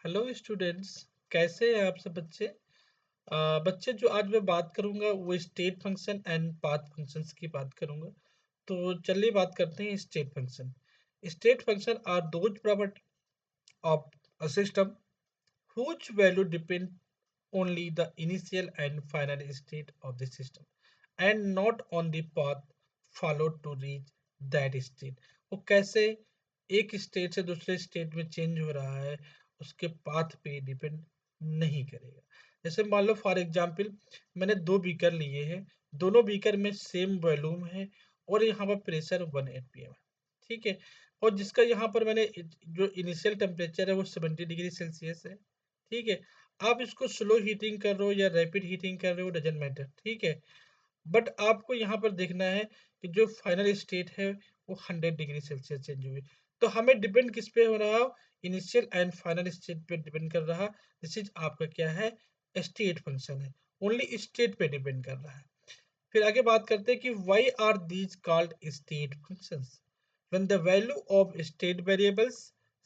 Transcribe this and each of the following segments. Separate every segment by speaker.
Speaker 1: Hello students. कैसे हैं आप सब बच्चे? बच्चे जो आज मैं बात करूंगा वो state function and path functions की बात करूंगा। तो चलिए बात करते हैं state function. State function are those property of a system whose value depend only the initial and final state of the system and not on the path followed to reach that state। वो कैसे एक state से दूसरे state में change हो रहा है उसके पाथ पे डिपेंड नहीं करेगा। जैसे मान लो फॉर एग्जांपल मैंने दो बीकर लिए हैं, दोनों बीकर में सेम वॉल्यूम है और यहाँ पर प्रेशर 1 atm है, ठीक है। और जिसका यहाँ पर मैंने जो इनिशियल टेम्परेचर है वो 70 डिग्री सेल्सियस है, ठीक है। आप इसको स्लो हीटिंग कर रहे हो या रैपिड हीटिंग कर रहे हो डजेंट मैटर, ठीक है। बट आपको यहाँ पर देखना है कि जो फाइनल स्टेट है वो 100 डिग्री सेल्सियस चेंज हुई। तो हमें डिपेंड किस पे हो रहा है? इनिशियल एंड फाइनल स्टेट पे डिपेंड कर रहा। दिस इज आपका क्या है? स्टेट फंक्शन है, ओनली स्टेट पे डिपेंड कर रहा है। फिर आगे बात करते हैं कि why are these called state functions? when the value of state variables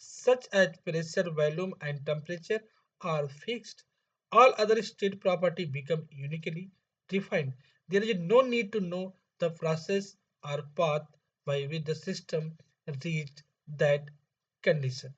Speaker 1: such as pressure, volume and temperature are fixed, all other state property become uniquely defined. There is no need to know the process or path by which the system reached that condition.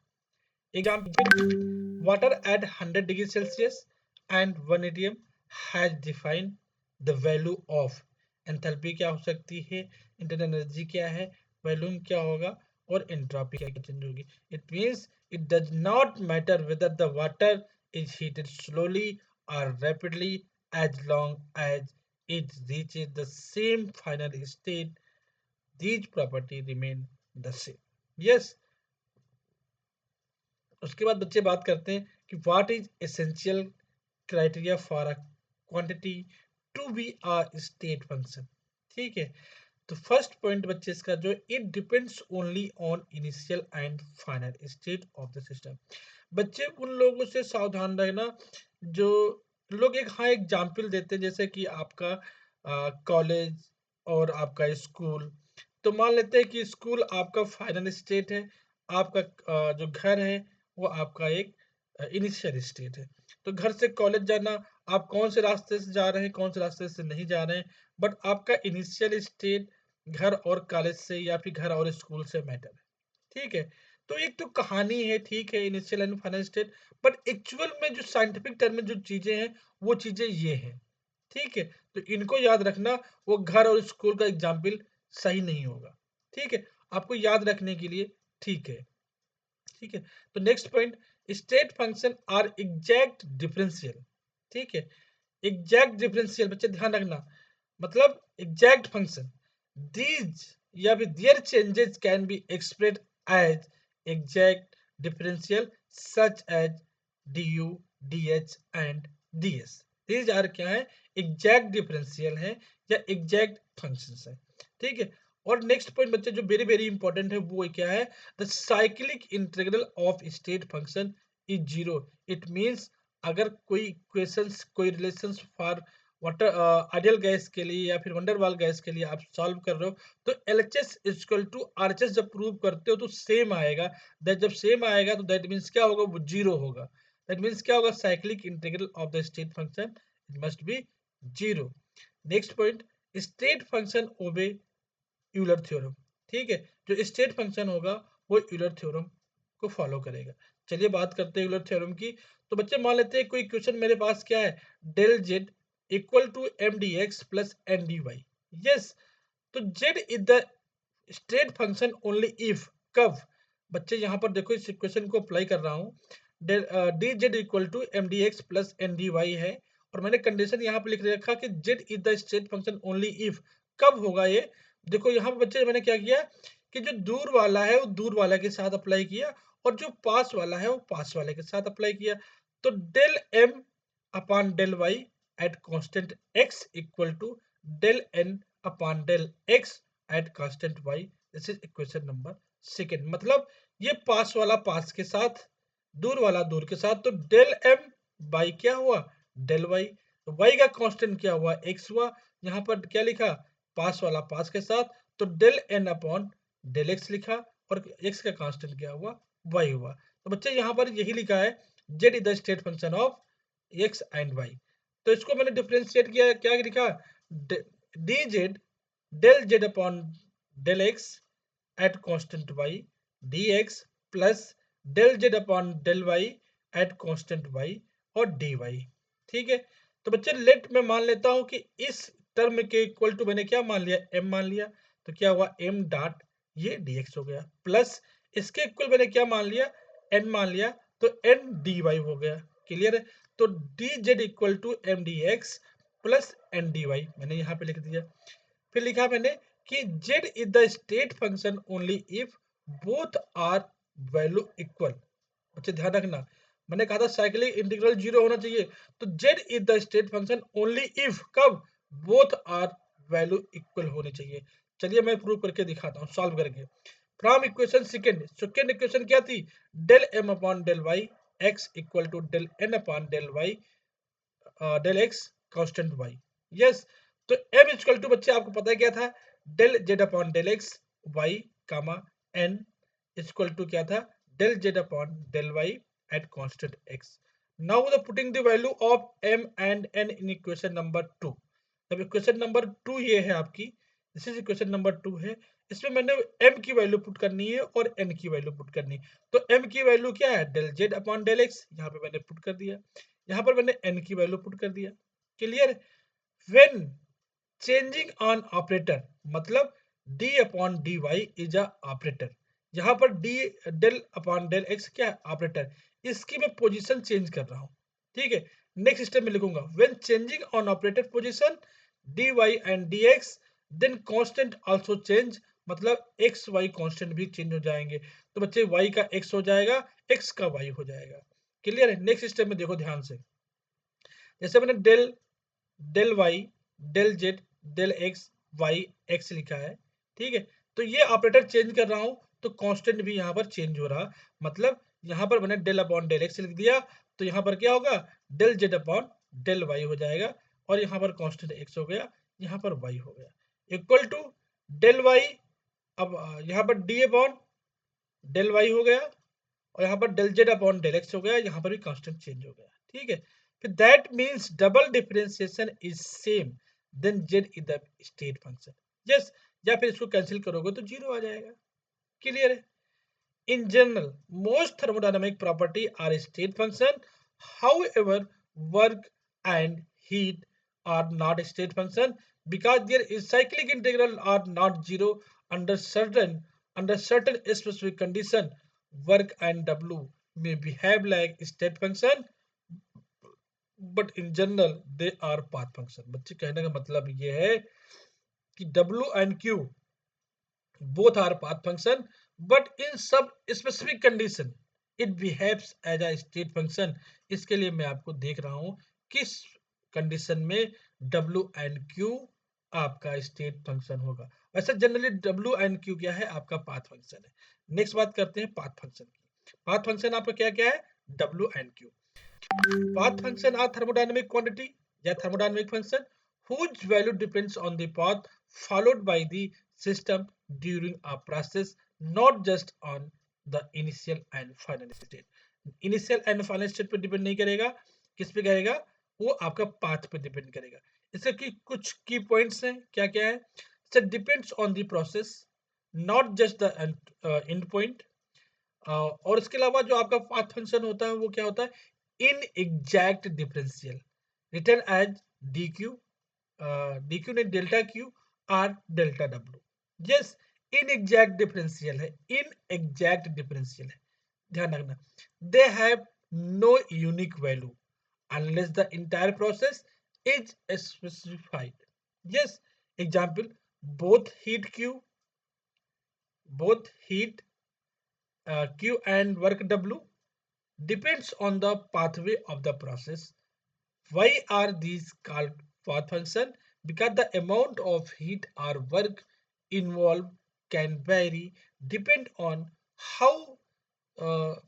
Speaker 1: Example: water at 100 degrees Celsius and 1 atm has defined the value of enthalpy क्या हो सकती है, internal energy क्या है, volume क्या होगा और entropy क्या चेंज होगी। It means it does not matter whether the water is heated slowly और rapidly as long as it reaches the same final state, these property remain the same. Yes, उसके बाद बच्चे बात करते हैं कि what is essential criteria for a quantity to be a state function, ठीक है। तो फर्स्ट पॉइंट बच्चे इसका जो it depends only on initial and final state of the system. बच्चे उन लोगों से सावधान रहना जो लोग एक हाँ एग्जाम्पल देते हैं, जैसे कि आपका कॉलेज और आपका स्कूल। तो मान लेते हैं कि स्कूल आपका फाइनल स्टेट है, आपका जो घर है वो आपका एक इनिशियल स्टेट है। तो घर से कॉलेज जाना, आप कौन से रास्ते से जा रहे हैं कौन से रास्ते से नहीं जा रहे हैं, बट आपका इनिशियल स्टेट घर और कॉलेज से या फिर घर और स्कूल से मैटर है, ठीक है। तो एक तो कहानी है, ठीक है, initial and final state, but actual में जो साइंटिफिक टर्म में जो चीजें हैं वो चीजें ये हैं, ठीक है। तो इनको याद रखना, वो घर और स्कूल का एग्जाम्पल सही नहीं होगा, ठीक है, आपको याद रखने के लिए, ठीक है, ठीक है। तो next point, state function are exact differential, ठीक है। एग्जैक्ट डिफरेंशियल बच्चे ध्यान रखना, मतलब एग्जैक्ट फंक्शन दीज या फिर their changes can be expressed as exact differential such as d u d h and d s. These are क्या है? एग्जैक्ट डिफरेंशियल है या एग्जैक्ट फंक्शंस है, ठीक है। और नेक्स्ट पॉइंट बच्चे जो वेरी वेरी इंपॉर्टेंट है वो क्या है? The cyclic integral of state function is zero. It means अगर कोई इक्वेशंस कोई relations for water ideal gas के लिए या फिर वंडरवाल गैस के लिए आप सॉल्व कर रहे हो तो एलएचएस इक्वल टू आरएचएस जब प्रूव करते हो तो सेम आएगा। दैट जब सेम आएगा तो दैट मींस क्या होगा? वो जीरो होगा। दैट मींस क्या होगा? Cyclic integral of the state function it must be zero. Next point, state function obey Euler theorem, ठीक है। जो स्टेट फंक्शन होगा वो यूलर थ्योरम को फॉलो करेगा। चलिए बात करते हैं यूलर थ्योरम की। तो बच्चे मान लेते हैं कोई क्वेश्चन मेरे पास क्या है, del z equal to m d x plus n d y. Yes, तो z is the state function only if, कब? बच्चे यहाँ पर देखो इस इक्वेशन को अप्लाई कर रहा हूँ, d z equal to m d x plus n d y है और मैंने कंडीशन यहाँ पर लिख रखा कि z is the state function only if. कब होगा ये? देखो यहाँ पे बच्चे मैंने क्या किया कि जो दूर वाला है वो दूर वाला के साथ अप्लाई किया और जो पास वाला है वो पास वाले के साथ अप्लाई किया। तो del m upon del y at constant x equal to del n upon del x at constant y. This is equation number second. मतलब ये पास वाला पास के साथ, दूर वाला दूर के साथ, तो डेल एम बाई क्या हुआ? Del y. वाई का कांस्टेंट क्या हुआ? एक्स हुआ। यहाँ पर क्या लिखा? पास वाला पास के साथ, तो del n upon del x लिखा और एक्स का कांस्टेंट क्या हुआ? वाई हुआ। तो बच्चे यहाँ पर यही लिखा है z is the state function of x and y। तो इसको मैंने डिफरेंशिएट किया, क्या लिखा, dz del z upon del x at constant y dx plus del z upon del y at constant y और dy। ठीक है, तो बच्चे लेट मैं मान लेता हूं कि इस टर्म के इक्वल टू मैंने क्या मान लिया, m मान लिया, तो क्या हुआ m डॉट ये dx हो गया, प्लस इसके इक्वल मैंने क्या मान लिया, n मान लिया, तो n dy हो गया। क्लियर है, तो dz equal to m dx plus n dy मैंने यहाँ पे लिख दिया। फिर लिखा मैंने कि z is the state function only if both are value equal. बच्चे ध्यान रखना, मैंने कहा था साइक्लिक इंटीग्रल जीरो होना चाहिए, तो z is the state function only if, कब, बोथ आर वैल्यू इक्वल होनी चाहिए। चलिए मैं प्रूव करके दिखाता हूँ सॉल्व करके। फ्रॉम इक्वेशन सेकेंड इक्वेशन क्या थी, del m upon del y x equal to del n upon del y del x constant y। Yes, तो m इक्वल टू बच्चे आपको पता है क्या था, del z upon del x y comma n equal to क्या था, del z upon del y at constant x. Now the putting the value of m and n in equation number 2. अब equation number 2 ये है आपकी, this is equation number 2 है। इसमें मैंने m की वैल्यू पुट करनी है और n की वैल्यू पुट करनी है। तो m की वैल्यू क्या है, del z upon del x, यहाँ पे मैंने पुट कर दिया, यहाँ पर मैंने n की वैल्यू पुट कर दिया। Clear, when changing on operator, मतलब d upon dy is a operator, यहाँ पर d del upon del x क्या है, ऑपरेटर, इसकी मैं पोजीशन चेंज कर रहा हूँ। ठीक है, नेक्स्ट स्टेप में लिखूंगा when changing on operator position dy and dx then constant also change, मतलब x y कांस्टेंट भी चेंज हो जाएंगे। तो बच्चे y का x हो जाएगा, x का y हो जाएगा। क्लियर है, नेक्स्ट स्टेप में देखो ध्यान से, जैसे मैंने del del y del z del x y x लिखा है। ठीक है, तो ये ऑपरेटर चेंज कर रहा हूं, तो कांस्टेंट भी यहाँ पर चेंज हो रहा, मतलब यहाँ पर मैंने डेल अपॉन डेल एक्स लिख दिया, तो यहाँ पर क्या होगा, del z upon del y हो जाएगा, और यहाँ पर कांस्टेंट एक्स हो गया, यहाँ पर वाई हो गया, इक्वल टू डेल वाई, अब यहाँ पर डी अपॉन डेल वाई हो गया, और यहाँ पर del z upon del x हो गया, यहाँ पर भी कांस्टेंट चेंज हो गया। ठीक है, फिर that means double differentiation is same then z is the state function. Yes, या फिर इसको कैंसिल करोगे तो जीरो आ जाएगा। क्लियर है, in general most thermodynamic property are state function, however work and heat are not state function because their cyclic integral are not zero under certain specific condition, work and w may behave like state function but in general they are path function। बच्चे कहने का मतलब ये है कि w and q both are path function but in some specific condition it behaves as a state function। इसके लिए मैं आपको देख रहा हूं किस कंडीशन में w and q आपका स्टेट फंक्शन होगा। वैसे जनरली w and q क्या है, आपका पाथ फंक्शन है। नेक्स्ट बात करते हैं पाथ फंक्शन की। पाथ फंक्शन आपका क्या क्या है, w and q। Path function are thermodynamic quantity या thermodynamic function whose value depends on the path followed by the system during a process, not just on the initial and final state। Initial and final state पे depend नहीं करेगा, किस पे करेगा, वो आपका path पे डिपेंड करेगा। इसके की कुछ की पॉइंट्स हैं, क्या क्या है, so depends on the process not just the end point। और इसके अलावा जो आपका पाथ फंक्शन होता है वो क्या होता है, inexact differential written as d q, d q ने डेल्टा क्यू आर डेल्टा डब्ल्यू। यस, इन एग्जैक्ट डिफरेंशियल है, इन एग्जैक्ट डिफरेंशियल है, ध्यान रखना। They have no unique value unless the entire process is specified. Yes, example both heat q, both heat Q and work W depends on the pathway of the process. Why are these called path function? Because the amount of heat or work involved can vary depend on how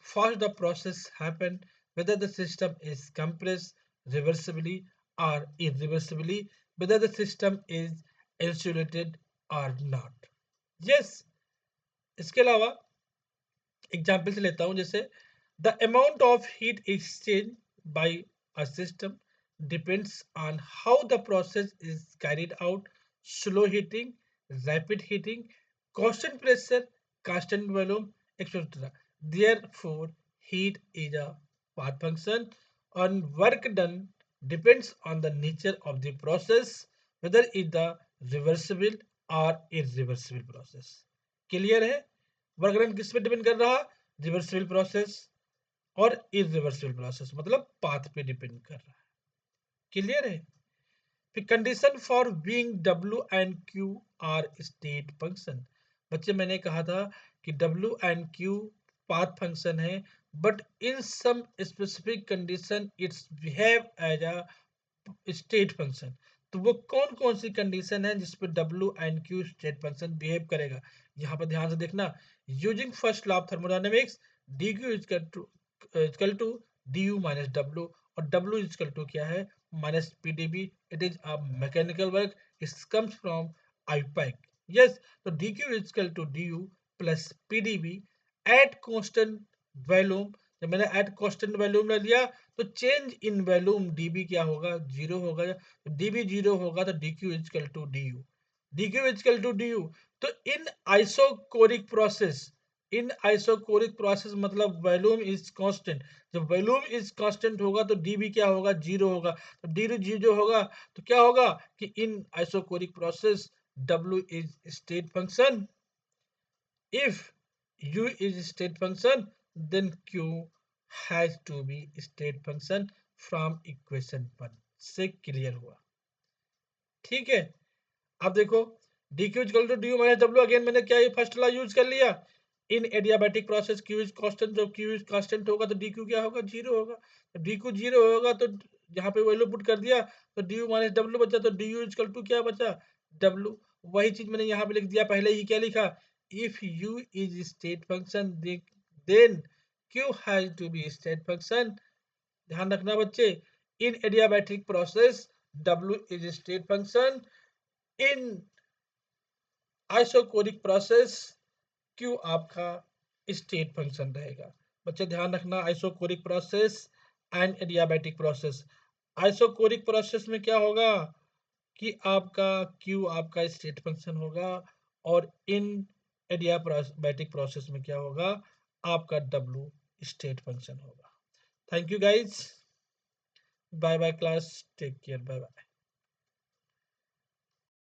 Speaker 1: fast the process happened, whether the system is compressed reversibly or irreversibly, whether the system is insulated or not. Yes, इसके अलावा example से लेता हूं, जैसे The amount of heat exchanged by a system depends on how the process is carried out: slow heating, rapid heating, constant pressure, constant volume, etc. Therefore, heat is a path function, and work done depends on the nature of the process, whether it is the reversible or irreversible process. Clear है? Work done किस पे depend कर रहा? Reversible process और irreversible process, मतलब path पे depend कर रहा है। क्लियर है? फिर कंडीशन फॉर बीइंग डब्ल्यू and q are state function. बच्चे मैंने कहा था कि डब्ल्यू एंड क्यू पाथ फंक्शन है, but in some specific condition it's behave as a state function. तो वो कौन कौन सी कंडीशन है जिसपे डब्ल्यू and Q state function behave करेगा? यहाँ पर ध्यान से देखना। Using first law of thermodynamics, d q equal to d u minus डब्ल्यू, और डब्ल्यू इजकल टू क्या है? Minus p d v. It is a mechanical work, it comes from आईपैक। यस, तो d q equal to d u plus p d v at constant volume. जब मैंने eight constant volume ले लिया तो change in volume dB क्या होगा? Zero होगा। dB जीरो होगा तो dq equal to du, dq equal to du। तो इन आइसोकोरिक प्रोसेस मतलब वॉल्यूम इज कांस्टेंट। जब वॉल्यूम इज कांस्टेंट होगा तो dB क्या होगा? जीरो होगा। तो डी जीरो होगा तो क्या होगा कि in isochoric process w is state function. If u is state function, then q has to be state function from equation 1 से क्लियर हुआ। ठीक है, अब देखो d q equal to d u minus डब्ल्यू। अगेन मैंने क्या ये फर्स्ट लॉ यूज कर लिया। In adiabatic process q is constant, जब क्यू इज कांस्टेंट होगा तो डी क्यू क्या होगा? जीरो होगा। तो डी क्यू जीरो होगा तो यहाँ पे वैल्यू पुट कर दिया तो डी यू माइनस डब्ल्यू बचा, तो डी यू इक्वल टू क्या बचा? डब्ल्यू। वही चीज मैंने यहाँ पे लिख दिया, पहले ही क्या लिखा? If u is state function then q has to be state function. ध्यान रखना बच्चे, इन एडियाबैटिक प्रोसेस डब्ल्यू is state function, in isochoric process q आपका स्टेट फंक्शन रहेगा। बच्चे ध्यान रखना, isochoric process and adiabatic process. Isochoric process में क्या होगा कि आपका क्यू आपका स्टेट फंक्शन होगा, और इन एडियाबैटिक प्रोसेस में क्या होगा? आपका डब्ल्यू स्टेट फंक्शन होगा। Thank you guys, bye bye class, take care, bye bye.